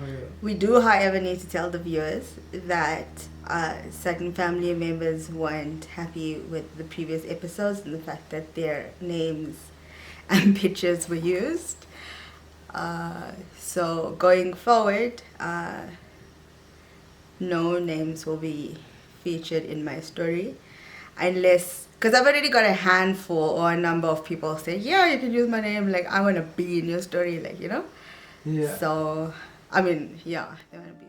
Okay. We do, however, need to tell the viewers that certain family members weren't happy with the previous episodes and the fact that their names and pictures were used. So going forward, no names will be featured in my story unless, because I've already got a handful or a number of people say, yeah, you can use my name, like I want to be in your story, like, you know. Yeah. So I mean, yeah, they want to be.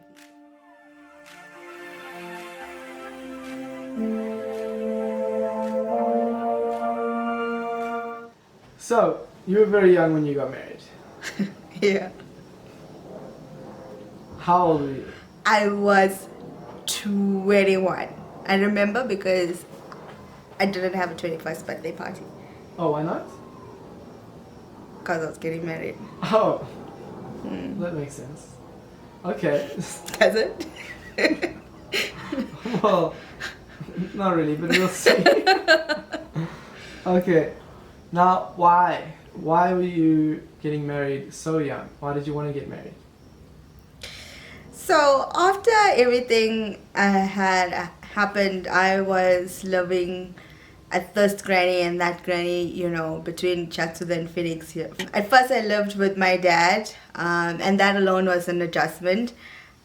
So, you were very young when you got married. Yeah, How old were you? I was 21. I remember because I didn't have a 21st birthday party Oh, why not? because I was getting married. Oh, that makes sense. Okay. Does it? Well, not really, but we'll see. Okay. Now, why? Why were you getting married so young? Why did you want to get married? So after everything had happened, I was living at this granny and that granny, you know, between Chatsworth and Phoenix here. At first I lived with my dad, and that alone was an adjustment.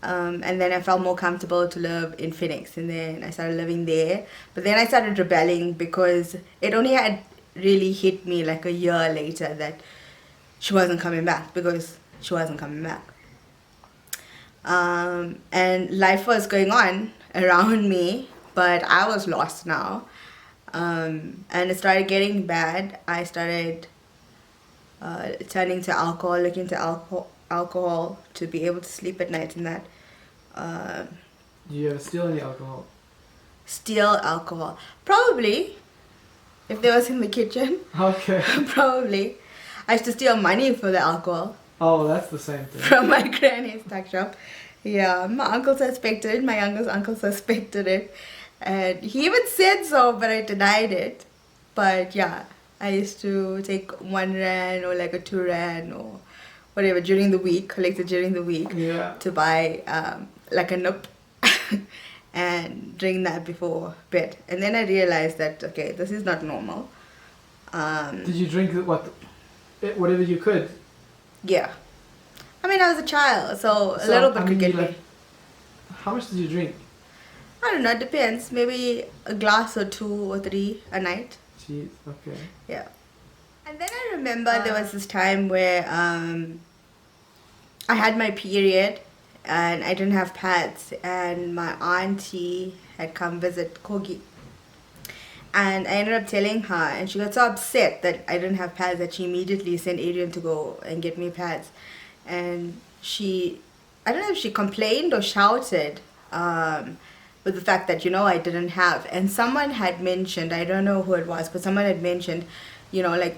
And then I felt more comfortable to live in Phoenix, and then I started living there. But then I started rebelling because it only had really hit me like a year later that she wasn't coming back, because she wasn't coming back. And life was going on around me, but I was lost now. And it started getting bad. I started turning to alcohol, looking to alcohol to be able to sleep at night, and that. Do you ever steal any alcohol? Steal alcohol. Probably, if there was in the kitchen. Okay. Probably. I used to steal money for the alcohol Oh, that's the same thing. from my granny's tuck shop. Yeah, my uncle suspected it, my youngest uncle suspected it. And he even said so, but I denied it. But yeah, I used to take 1 rand or like a 2 rand or whatever during the week, collected during the week, Yeah. to buy like a nook and drink that before bed. And then I realized that, okay, this is not normal. Did you drink whatever you could? Yeah. I mean, I was a child, so a So, little bit I could mean, get me. How much did you drink? I don't know, it depends. Maybe a glass or 2 or 3 a night. Jeez, okay. Yeah. And then I remember there was this time where I had my period and I didn't have pads, and my auntie had come visit Kogi. And I ended up telling her, and she got so upset that I didn't have pads that she immediately sent Adrian to go and get me pads. And I don't know if she complained or shouted with the fact that, you know, I didn't have. And someone had mentioned, I don't know who it was, but someone had mentioned, you know, like,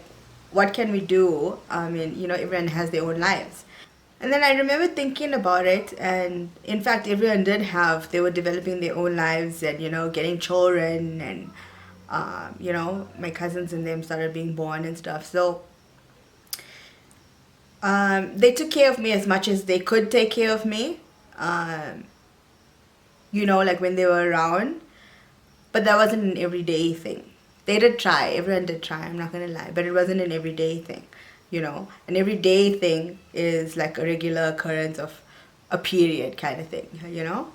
what can we do? I mean, you know, everyone has their own lives. And then I remember thinking about it, and in fact, everyone did have, they were developing their own lives and, you know, getting children, and, you know, my cousins and them started being born and stuff. So they took care of me as much as they could take care of me, you know, like when they were around. But that wasn't an everyday thing. They did try, everyone did try, I'm not gonna lie, but it wasn't an everyday thing, you know. An everyday thing is like a regular occurrence of a period kind of thing, you know.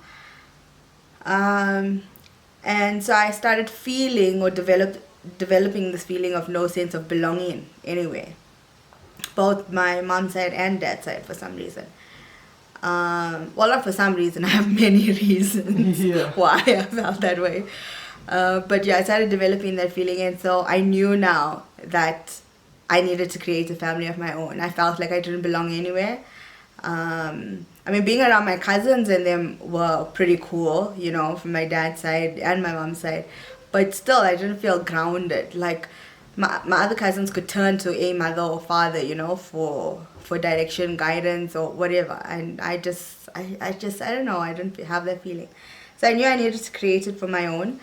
And so I started feeling or developing this feeling of no sense of belonging anyway, both my mom's side and dad's side for some reason. Well, not for some reason, I have many reasons why I felt that way. But yeah, I started developing that feeling, and so I knew now that I needed to create a family of my own. I felt like I didn't belong anywhere. I mean, being around my cousins and them were pretty cool, you know, from my dad's side and my mom's side. But still, I didn't feel grounded. Like, my other cousins could turn to a mother or father, you know, for direction, guidance, or whatever. And I don't know, I didn't have that feeling. So I knew I needed to create it for my own.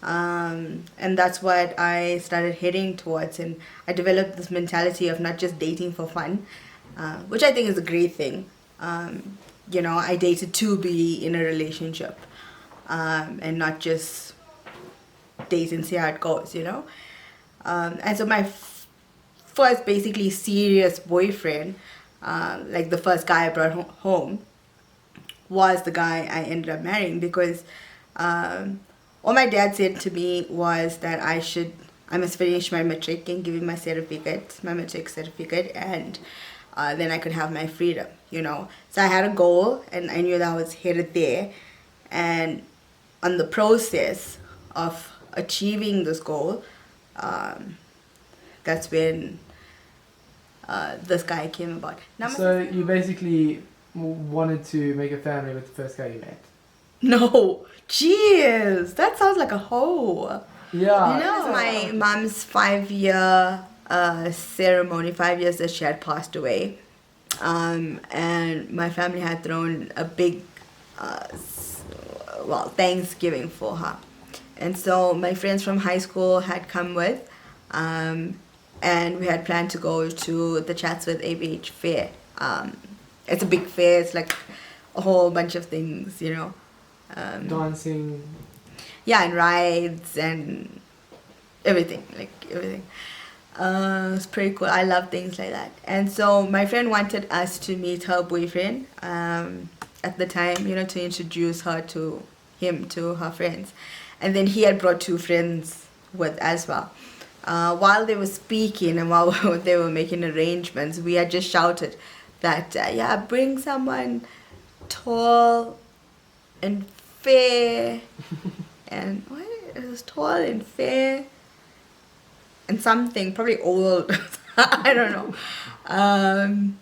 And that's what I started heading towards. And I developed this mentality of not just dating for fun, which I think is a great thing. I dated to be in a relationship, and not just date and see how it goes, and so my first basically serious boyfriend, like the first guy I brought home, was the guy I ended up marrying, because all my dad said to me was that I must finish my matric and give him my matric certificate, and then I could have my freedom, So I had a goal, and I knew that I was headed there, and on the process of achieving this goal, that's when this guy came about. So you basically wanted to make a family with the first guy you met? No, jeez, that sounds like a hoe. Yeah. It was my mom's 5-year ceremony, 5 years that she had passed away. And my family had thrown a big, Thanksgiving for her. And so my friends from high school had come with, and we had planned to go to the Chatsworth ABH fair. It's a big fair, it's like a whole bunch of things, Dancing. Yeah, and rides and everything. It's pretty cool. I love things like that. And so my friend wanted us to meet her boyfriend at the time, to introduce him to her friends. And then he had brought 2 friends with as well. While they were speaking and while they were making arrangements, we had just shouted that, bring someone tall and fair. And what? It was tall and fair and something, probably old. I don't know. And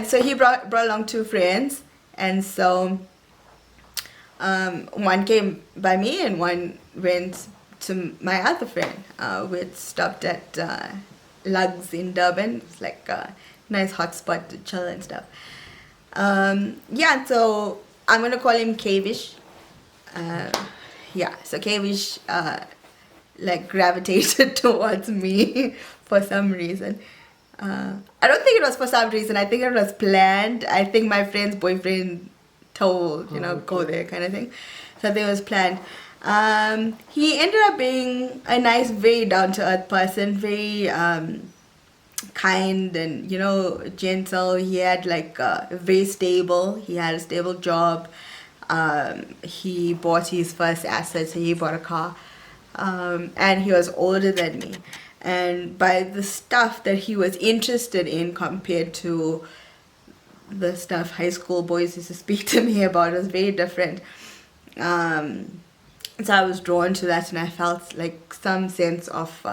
so he brought along 2 friends. And so one came by me and one went to my other friend. We had stopped at Lugs in Durban. It's like a nice hot spot to chill and stuff. So I'm going to call him Kavish. So Kavish gravitated towards me for some reason. I don't think it was for some reason. I think it was planned. I think my friend's boyfriend told, go there kind of thing. So I think it was planned. He ended up being a nice, very down-to-earth person, very kind and, gentle. He had very stable. He had a stable job. He bought his first assets. He bought a car. And he was older than me. And by the stuff that he was interested in compared to the stuff high school boys used to speak to me about, was very different. So I was drawn to that, and I felt like some sense of,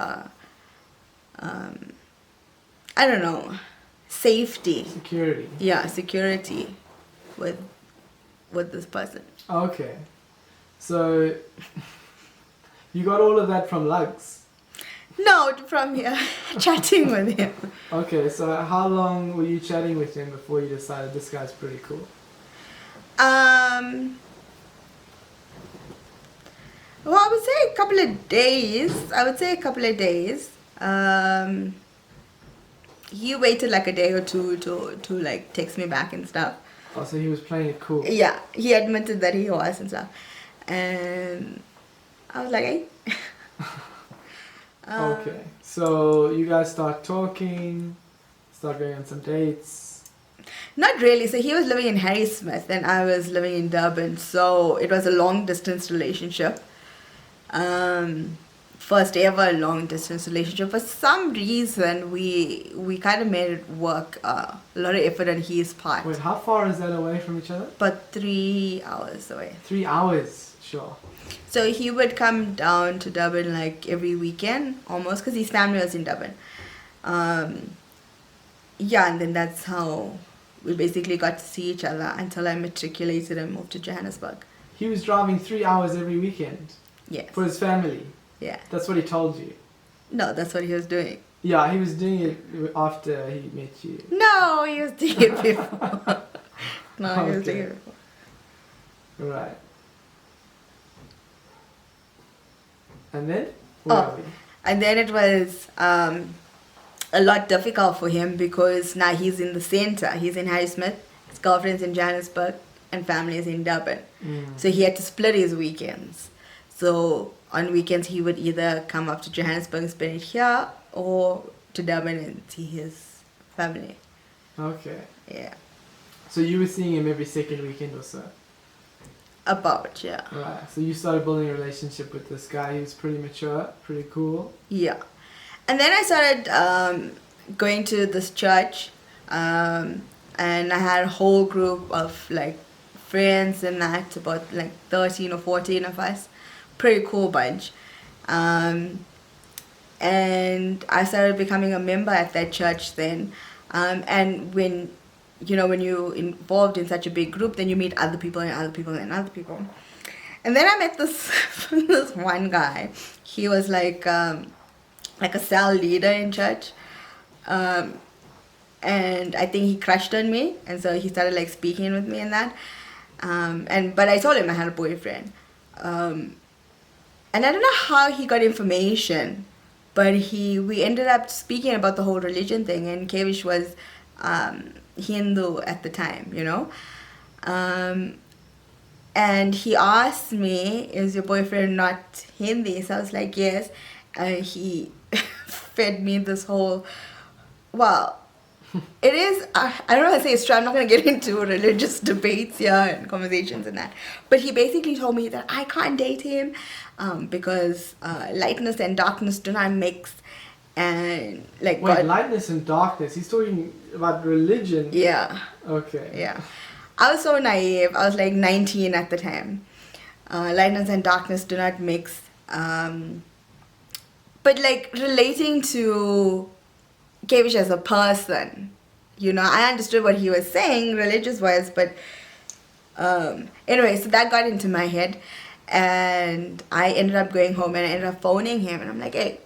safety. Security. Yeah, security with this person. Okay. So you got all of that from Lugs? No, from here, chatting with him. Okay, so how long were you chatting with him before you decided this guy's pretty cool? Well, I would say a couple of days. He waited like a day or two to text me back and stuff. Oh, so he was playing it cool. Yeah, he admitted that he was and stuff. And I was like, hey. Okay, so you guys start talking, start going on some dates. Not really. So he was living in Harrismith and I was living in Durban. So it was a long distance relationship. First ever long distance relationship. For some reason, we kind of made it work. A lot of effort on his part. Wait, how far is that away from each other? But 3 hours away. 3 hours, sure. So he would come down to Durban every weekend, almost, because his family was in Durban. And then that's how we basically got to see each other until I matriculated and moved to Johannesburg. He was driving 3 hours every weekend? Yes. For his family? Yeah. That's what he told you? No, that's what he was doing. Yeah, he was doing it after he met you. No, he was doing it before. No, he was doing it before. Right. And then? Where are we? And then it was a lot difficult for him because now he's in the center. He's in Harrismith his girlfriend's in Johannesburg and family is in Durban. So he had to split his weekends. So on weekends he would either come up to Johannesburg and spend it here, or to Durban and see his family. Okay. Yeah. So you were seeing him every second weekend or so? About, yeah. Right. So you started building a relationship with this guy. He was pretty mature, pretty cool. Yeah. And then I started going to this church, and I had a whole group of like friends and that, about like 13 or 14 of us. Pretty cool bunch. And I started becoming a member at that church then. And when you're involved in such a big group, then you meet other people and other people and other people. And then I met this this one guy. He was like a cell leader in church. And I think he crushed on me, and so he started like speaking with me and that. But I told him I had a boyfriend. And I don't know how he got information, but we ended up speaking about the whole religion thing, and Kevish was Hindu at the time, and he asked me, is your boyfriend not Hindi? So I was like, yes. He fed me this whole, well, it is, I don't know how to say it's true. I'm not going to get into religious debates here and conversations and that. But he basically told me that I can't date him because lightness and darkness do not mix. And like, wait, God, lightness and darkness. He's talking about religion. yeah. Okay. Yeah. I was so naive. I was like 19 at the time. Lightness and darkness do not mix. But like relating to Kevish as a person, I understood what he was saying religious-wise, but anyway, so that got into my head, and I ended up going home and I ended up phoning him, and I'm like, hey,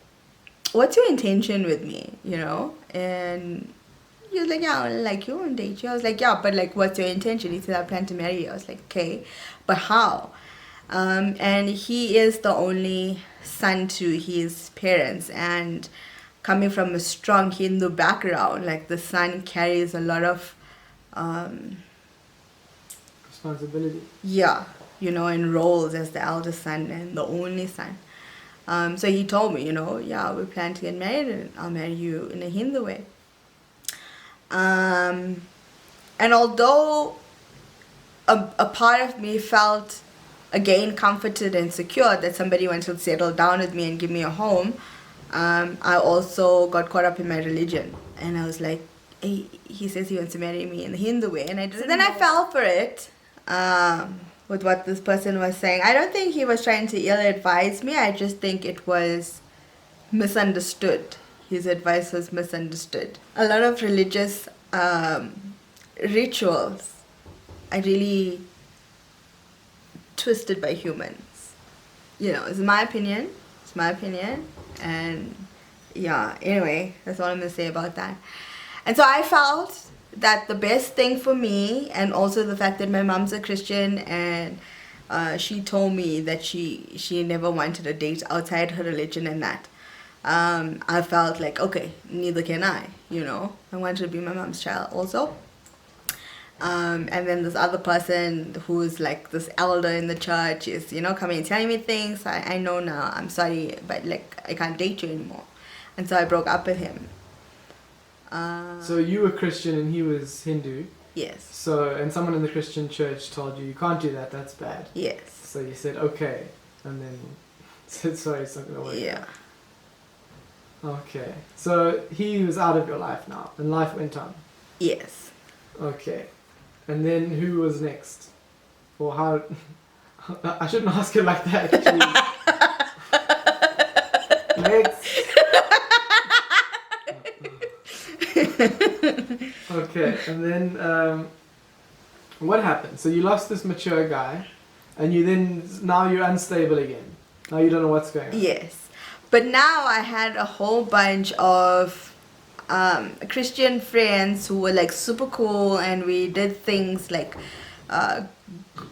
what's your intention with me, And he was like, yeah, I like you and date you. I was like, yeah, but like, what's your intention? He said, I plan to marry you. I was like, okay, but how? And he is the only son to his parents, and coming from a strong Hindu background, like the son carries a lot of responsibility. Yeah, and roles as the eldest son and the only son. So he told me, yeah, we plan to get married and I'll marry you in a Hindu way. And although a part of me felt, again, comforted and secure that somebody wanted to settle down with me and give me a home, I also got caught up in my religion. And I was like, hey, he says he wants to marry me in the Hindu way. And I didn't. So then I fell for it with what this person was saying. I don't think he was trying to ill-advise me. I just think it was misunderstood. His advice was misunderstood. A lot of religious rituals are really twisted by humans. It's my opinion. It's my opinion. And yeah, anyway, that's all I'm going to say about that. And so I felt that the best thing for me, and also the fact that my mom's a Christian, and she told me that she never wanted a date outside her religion and that. I felt like, okay, neither can I, I wanted to be my mom's child also. And then this other person who's like this elder in the church is, coming and telling me things. I know now, I'm sorry, but like, I can't date you anymore. And so I broke up with him. So you were Christian and he was Hindu? Yes. So, and someone in the Christian church told you can't do that, that's bad. Yes. So you said, okay, and then said, sorry, it's not going to work. Yeah. Okay. So he was out of your life now, and life went on? Yes. Okay. And then who was next? Or how... I shouldn't ask it like that, actually. Next. Okay, and then what happened? So you lost this mature guy, and now you're unstable again. Now you don't know what's going on. Yes, but now I had a whole bunch of Christian friends who were like super cool, and we did things like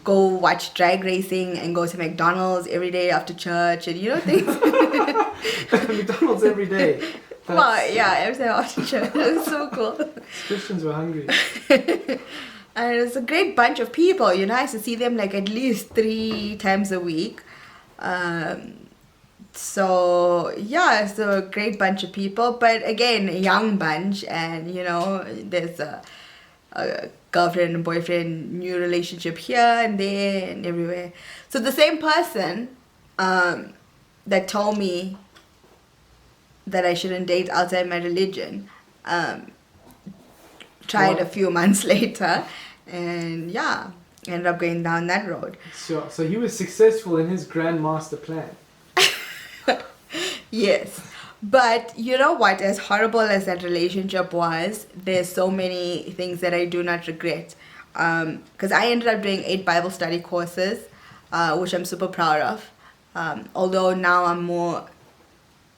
go watch drag racing and go to McDonald's every day after church, and things. McDonald's every day. Well, yeah, every time after church. It was so cool. Christians were hungry. And it's a great bunch of people, you know. I used to see them like at least 3 times a week. So yeah, it's a great bunch of people, but again, a young bunch, and you know, there's a girlfriend and boyfriend, new relationship here and there and everywhere. So the same person that told me that I shouldn't date outside my religion tried What? a few months later, and yeah, ended up going down that road. Sure. So he was successful in his grand master plan. Yes. But you know what? As horrible as that relationship was, there's so many things that I do not regret. Because I ended up doing 8 Bible study courses, which I'm super proud of. Although now I'm more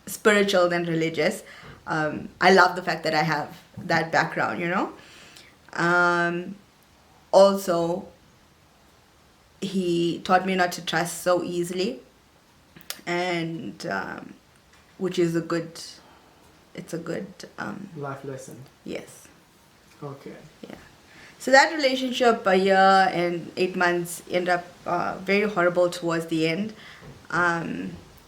spiritual than religious. I love the fact that I have that background, you know. Also, he taught me not to trust so easily, and which is a good Life lesson. yes. Okay. Yeah. So that relationship, a year and 8 months, ended up very horrible towards the end.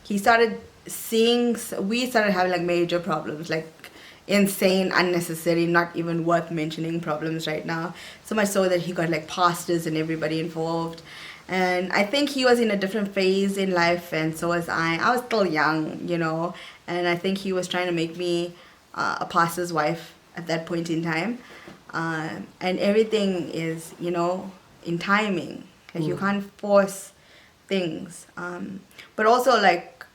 We started having like major problems, like insane, unnecessary, not even worth mentioning problems right now. So much so that he got like pastors and everybody involved. And I think he was in a different phase in life, and so was I. I was still young, you know, and I think he was trying to make me a pastor's wife at that point in time. And everything is, you know, in timing. Like you can't force things. But also like,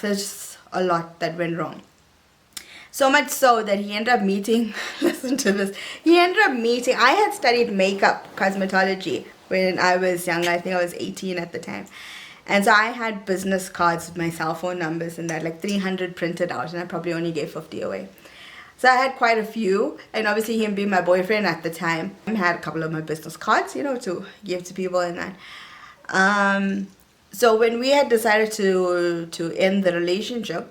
there's just a lot that went wrong. So much so that he ended up meeting, listen to this, I had studied makeup, cosmetology when I was young. I think I was 18 at the time. And so I had business cards with my cell phone numbers and that, like 300 printed out, and I probably only gave 50 away. So I had quite a few, and obviously him being my boyfriend at the time, I had a couple of my business cards, you know, to give to people and that. So when we had decided to end the relationship,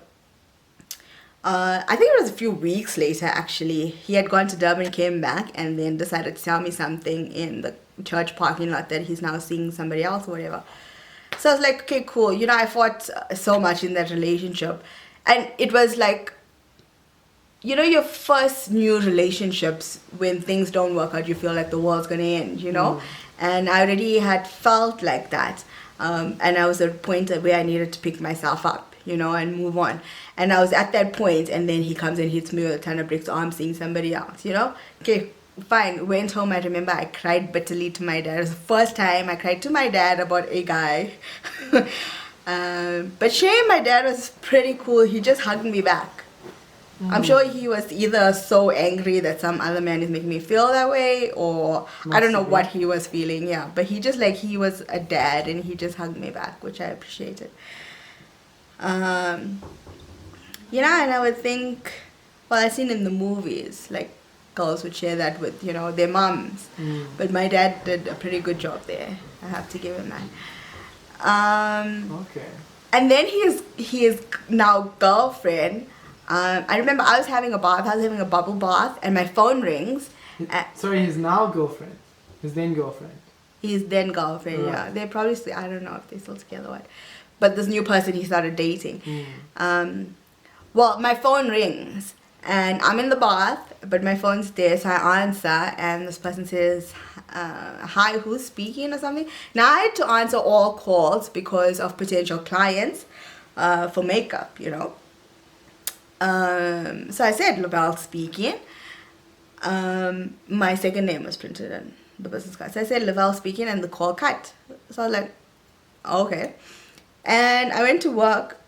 I think it was a few weeks later actually, he had gone to Durban, came back, and then decided to tell me something in the church parking lot that he's now seeing somebody else or whatever. So I was like, okay, cool. You know, I fought so much in that relationship. And it was like, you know, your first new relationships, when things don't work out, you feel like the world's going to end, you know? And I already had felt like that. And I was at a point where I needed to pick myself up, you know, and move on. And I was at that point, and then he comes and hits me with a ton of bricks. Oh, I'm seeing somebody else, you know? Okay, fine. Went home. I remember I cried bitterly to my dad. It was the first time I cried to my dad about a guy. But shame, my dad was pretty cool. He just hugged me back. I'm sure he was either so angry that some other man is making me feel that way, or I don't know what he was feeling, yeah. But he just, like, he was a dad, and he just hugged me back, which I appreciated. You know, and I would think, well, I've seen in the movies, like, girls would share that with, you know, their moms. But my dad did a pretty good job there. I have to give him that. Okay. And then his now girlfriend, I remember I was having a bubble bath, and my phone rings. Sorry, his now girlfriend. His then girlfriend. His then girlfriend, Right. yeah. They're probably still, I don't know if they're still together or what. But this new person he started dating. Well, my phone rings, and I'm in the bath, but my phone's there, so I answer, and this person says, hi, who's speaking or something? Now, I had to answer all calls because of potential clients for makeup, you know. So I said, Lavelle speaking. My second name was printed on the business card. So I said, Lavelle speaking, and the call cut. So I was like, okay. And I went to work,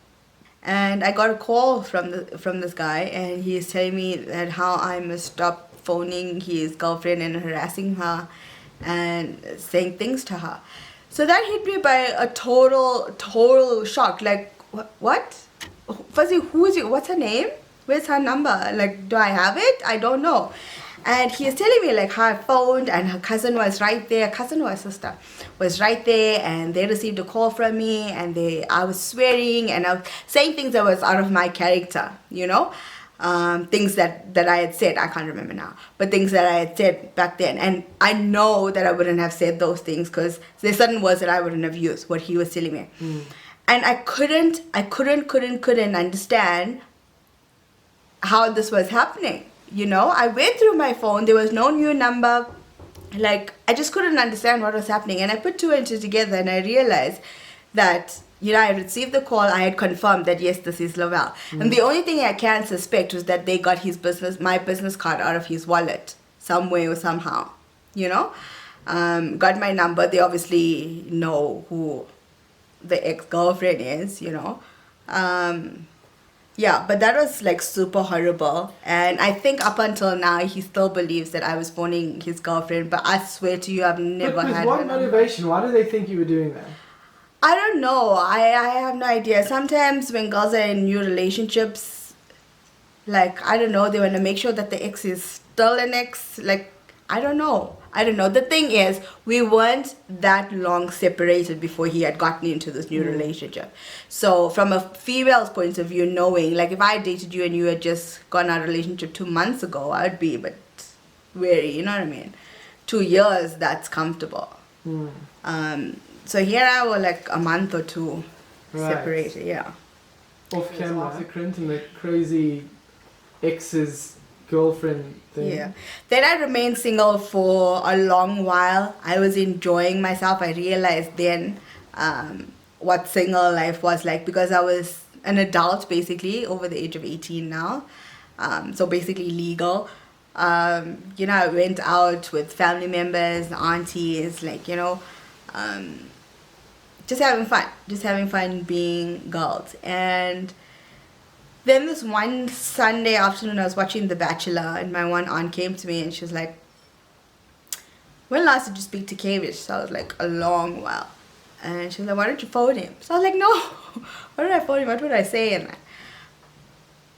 and I got a call from this guy, and he's telling me that how I must stop phoning his girlfriend and harassing her and saying things to her. So that hit me by a total shock. Like, what? Firstly, what's her name? Where's her number? Like, do I have it? I don't know. And he is telling me like how I phoned, and her cousin was right there. Cousin or sister was right there, and they received a call from me, and I was swearing, and I was saying things that was out of my character, you know. things that I had said. I can't remember now, but things that I had said back then. And I know that I wouldn't have said those things because there's certain words that I wouldn't have used, what he was telling me. And I couldn't understand how this was happening. You know, I went through my phone, there was no new number. Like, I just couldn't understand what was happening. And I put two and two together and I realized that, you know, I had received the call, I had confirmed that, yes, this is Lavelle. And the only thing I can suspect was that they got my business card out of his wallet, some way or somehow, you know. Got my number, they obviously know who the ex-girlfriend is, you know. Yeah, but that was like super horrible. And I think up until now, he still believes that I was phoning his girlfriend. But I swear to you, I've never But had what her number. motivation? Why do they think you were doing that? I don't know. I have no idea. Sometimes when girls are in new relationships, like, I don't know, they want to make sure that the ex is still an ex. Like, I don't know. The thing is, we weren't that long separated before he had gotten into this new relationship. So from a female's point of view, knowing, like, if I dated you and you had just gone out of a relationship 2 months ago, I would be a bit wary, you know what I mean? 2 years, that's comfortable. So here I was like a month or two separated, yeah. Off camera, after Clinton, the crazy ex's girlfriend thing. Yeah. Then I remained single for a long while. I was enjoying myself. I realized then what single life was like because I was an adult basically over the age of 18 now. So basically legal. You know, I went out with family members, aunties, like, you know, just having fun being girls. And then this one Sunday afternoon, I was watching The Bachelor, and my one aunt came to me and she was like, when last did you speak to Kavish? So I was like, a long while. And she was like, why don't you phone him? So I was like, no, why did I phone him? What would I say?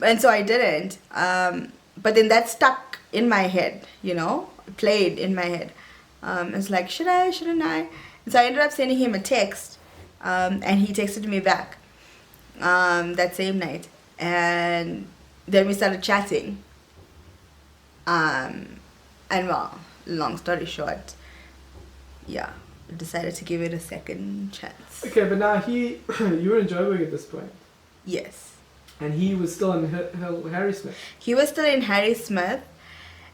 And so I didn't. But then that stuck in my head, you know, played in my head. It's like, should I, shouldn't I? And so I ended up sending him a text, and he texted me back that same night. And then we started chatting. And well, long story short, yeah, we decided to give it a second chance. Okay, but now you were in Joburg at this point. Yes. And he was still in Harry Smith. He was still in Harry Smith.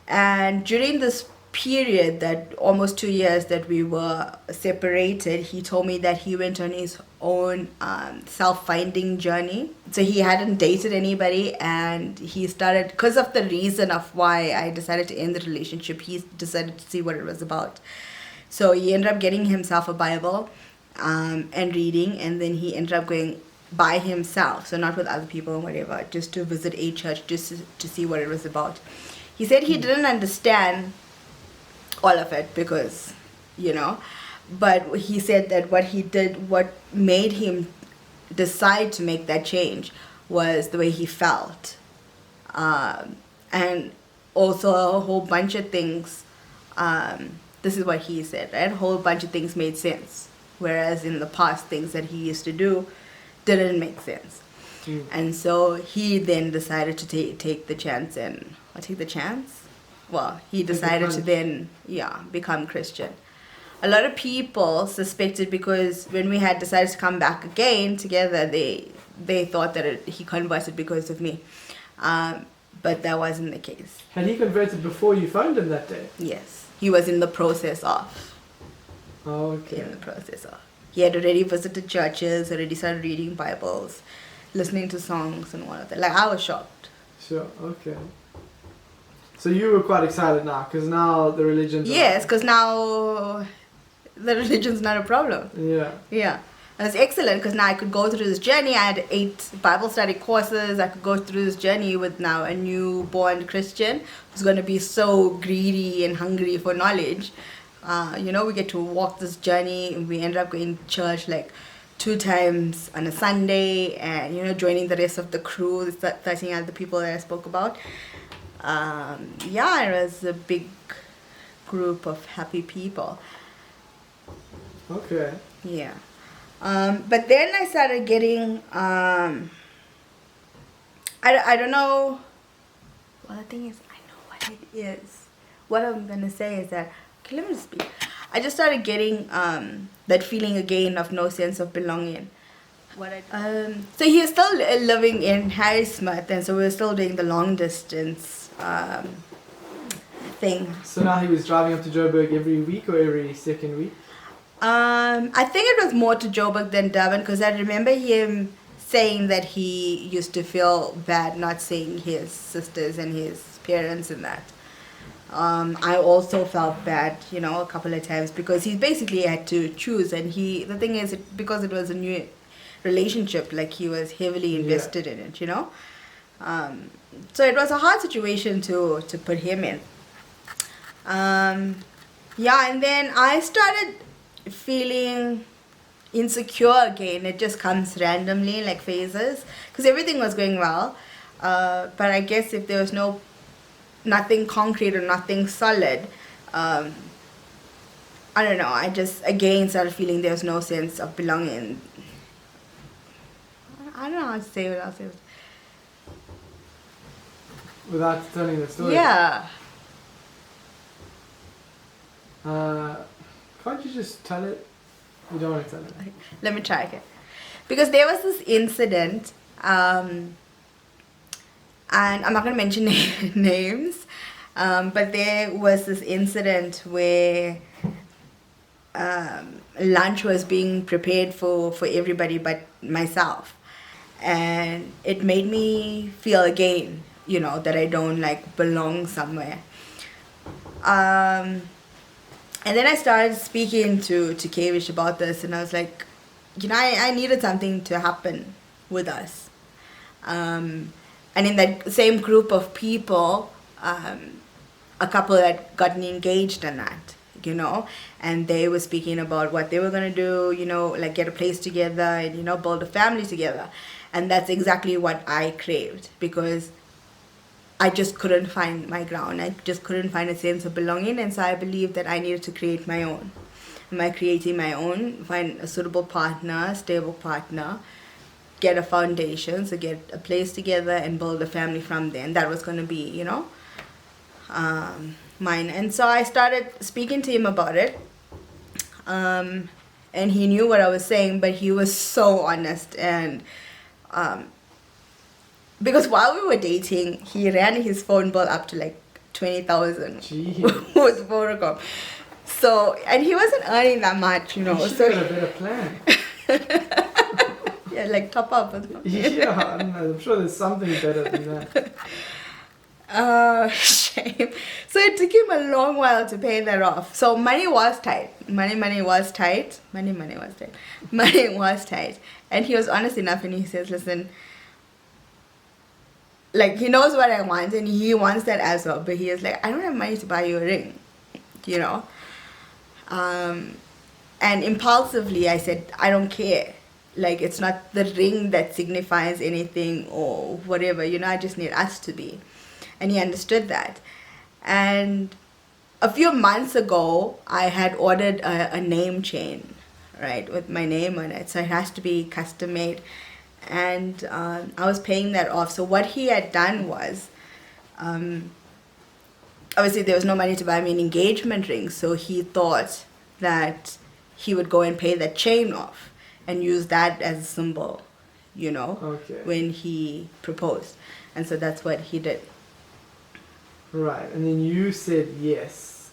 And during this period, that almost 2 years that we were separated, he told me that he went on his own self-finding journey. So he hadn't dated anybody, and he started, because of the reason of why I decided to end the relationship, he decided to see what it was about. So he ended up getting himself a Bible and reading, and then he ended up going by himself, so not with other people and whatever, just to visit a church, just to see what it was about. He said he didn't understand all of it because, you know, but he said that what he did, what made him decide to make that change was the way he felt. And also a whole bunch of things, this is what he said, right? A whole bunch of things made sense. Whereas in the past, things that he used to do didn't make sense. And so he then decided to take the chance and, take the chance? Well, he decided to then, become Christian. A lot of people suspected because when we had decided to come back again together, they thought that he converted because of me. But that wasn't the case. Had he converted before you found him that day? Yes. He was in the process of. Oh, okay. In the process of. He had already visited churches, already started reading Bibles, listening to songs and all of that. Like, I was shocked. Sure, okay. So you were quite excited now, because now the religion's... Yes, because now the religion's not a problem. Yeah. Yeah. It was excellent, because now I could go through this journey. I had 8 Bible study courses. I could go through this journey with now a newborn Christian who's going to be so greedy and hungry for knowledge. You know, we get to walk this journey, and we ended up going to church like 2 times on a Sunday, and, you know, joining the rest of the crew, the 13 other people that I spoke about. It was a big group of happy people. Okay. Yeah. But then I started getting, I don't know Well, the thing is, I know what it is. What I'm gonna say is that, okay, let me just speak. I just started getting that feeling again of no sense of belonging. So he was still living in Harrismith, and so we were still doing the long distance thing. So now he was driving up to Joburg every week or every second week? I think it was more to Joburg than Durban, because I remember him saying that he used to feel bad not seeing his sisters and his parents and that. I also felt bad, you know, a couple of times, because he basically had to choose, and the thing is, because it was a new relationship, like he was heavily invested in it, you know. So it was a hard situation to put him in. Yeah, and then I started feeling insecure again. It just comes randomly, like phases, because everything was going well, but I guess if there was nothing concrete or nothing solid, I don't know, I just again started feeling there was no sense of belonging. I don't know how to say what else. Without telling the story? Yeah. Can't you just tell it? You don't want to tell it. Let me try again. Because there was this incident, and I'm not going to mention names, but there was this incident where lunch was being prepared for everybody but myself. And it made me feel again, you know, that I don't like belong somewhere. And then I started speaking to Kavish about this, and I was like, you know, I needed something to happen with us. And in that same group of people, a couple had gotten engaged in that, you know, and they were speaking about what they were going to do, you know, like get a place together and, you know, build a family together. And that's exactly what I craved, because I just couldn't find my ground. I just couldn't find a sense of belonging, and so I believed that I needed to create my own. And by creating my own, find a suitable partner, stable partner, get a foundation, so get a place together and build a family from there. And that was going to be, you know, mine. And so I started speaking to him about it. And he knew what I was saying, but he was so honest. And because while we were dating, he ran his phone bill up to like 20,000 with Vodacom. So, and he wasn't earning that much, you know. You should have a better plan. Yeah, like top up. Yeah, I don't know. I'm sure there's something better than that. Shame. So it took him a long while to pay that off. So money was tight. Money was tight. Money was tight. Money was tight. And he was honest enough, and he says, listen, like, he knows what I want, and he wants that as well, but he is like, I don't have money to buy you a ring, you know. And impulsively I said, I don't care. Like, it's not the ring that signifies anything or whatever, you know, I just need us to be. And he understood that. And a few months ago, I had ordered a name chain, right, with my name on it. So it has to be custom made. And I was paying that off. So what he had done was, obviously there was no money to buy me an engagement ring. So he thought that he would go and pay that chain off and use that as a symbol, you know, when he proposed. And so that's what he did. Right, and then you said yes.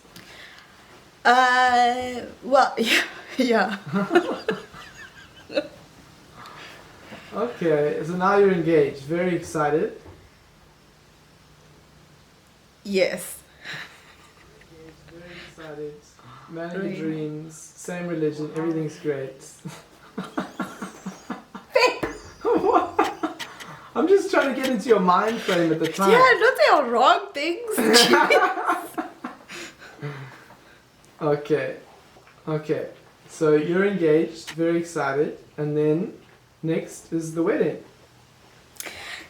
Well, yeah. Okay, so now you're engaged. Very excited. Yes. Very excited. Married the dreams. Same religion. Everything's great. I'm just trying to get into your mind frame at the time. Yeah, don't say all wrong things. Okay. So you're engaged, very excited, and then next is the wedding.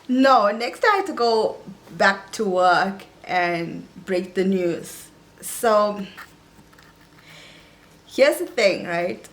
No, next I had to go back to work and break the news. So here's the thing, right?